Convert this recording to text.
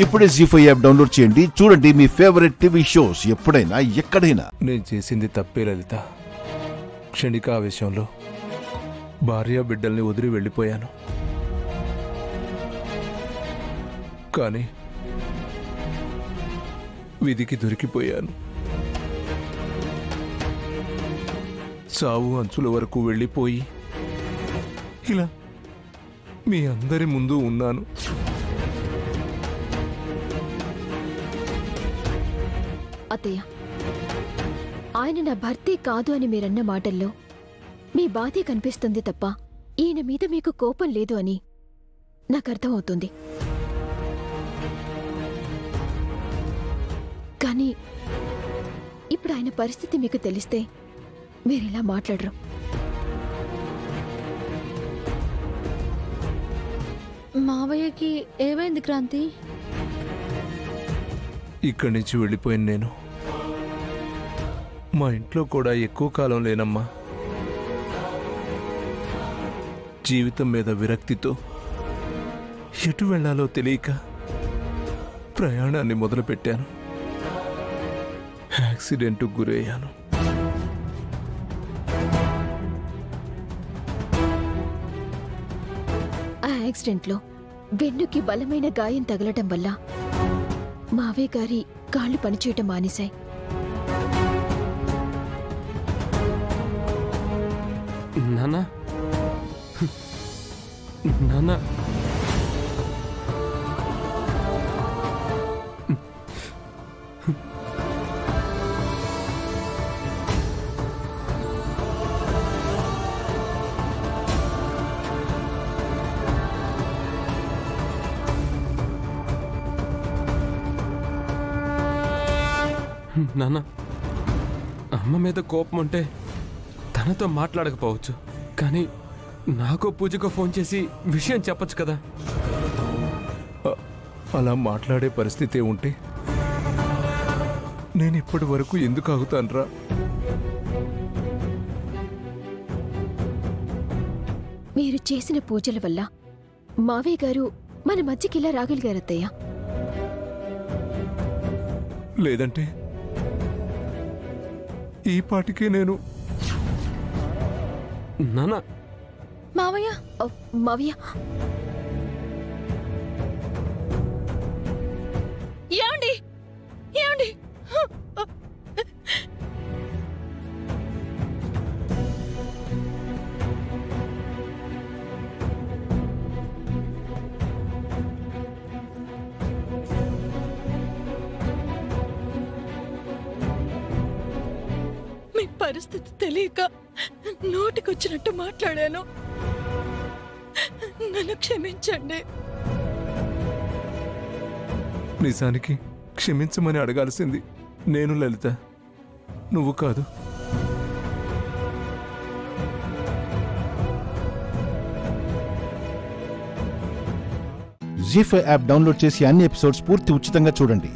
ఇప్పుడే జీ5 app download చేయండి. చూడండి మీ ఫేవరెట్ టీవీ షోస్ ఎప్పుడైనా ఎక్కడైనా. నేను చేసింది తప్పే లలిత. క్షణిక ఆవేశంలో భార్య బిడ్డల్ని వదిలి వెళ్ళిపోయాను. కానీ విధికి దొరికిపోయాను. సావు అంచుల వరకు వెళ్ళిపోయి ఇలా మీ అందరి ముందు ఉన్నాను. అత్తయ్య, ఆయన నా భర్తే కాదు అని మీరన్న మాటల్లో మీ బాధే కనిపిస్తుంది తప్ప ఈయన మీద మీకు కోపం లేదు అని నాకర్థమవుతుంది. కానీ ఇప్పుడు ఆయన పరిస్థితి మీకు తెలిస్తే మీరిలా మాట్లాడరు. మావయ్యకి ఏమైంది క్రాంతి? ఇక్కడి నుంచి వెళ్ళిపోయాను నేను. మా ఇంట్లో కూడా ఎక్కువ కాలం లేనమ్మా. జీవితం మీద విరక్తితో ఎటు వెళ్లాలో తెలియక ప్రయాణాన్ని మొదలుపెట్టాను. యాక్సిడెంట్కు గురయ్యాను. ఆ యాక్సిడెంట్లో వెన్నుకి బలమైన గాయం తగలటం వల్ల మావయ్య గారి కాళ్ళు పనిచేయటం మానేశాయి. నాన్న నాన్న నాన్న, అమ్మ మీద కోపం ఉంటే తనతో మాట్లాడకపోవచ్చు, కానీ నాకో పూజకో ఫోన్ చేసి విషయం చెప్పచ్చు కదా. అలా మాట్లాడే పరిస్థితి ఉంటే నేను ఇప్పటి వరకు ఎందుకు ఆగుతానురా? మీరు చేసిన పూజల వల్ల మావయ్య గారు మన మధ్యకిలా రాగలిగారత్తయ్య. లేదంటే ఈ పాటికే నేను నాన్న. మావయ్య మావయ్య, ఏమండి ఏమండి? మీ పరిస్థితి తెలియక నోటికొచ్చినట్టు మాట్లాడాను. నన్ను క్షమించండి. నిజానికి క్షమించమని అడగాల్సింది నేను లలిత, నువ్వు కాదు. జీ5 యాప్ డౌన్లోడ్ చేసి అన్ని ఎపిసోడ్స్ పూర్తి ఉచితంగా చూడండి.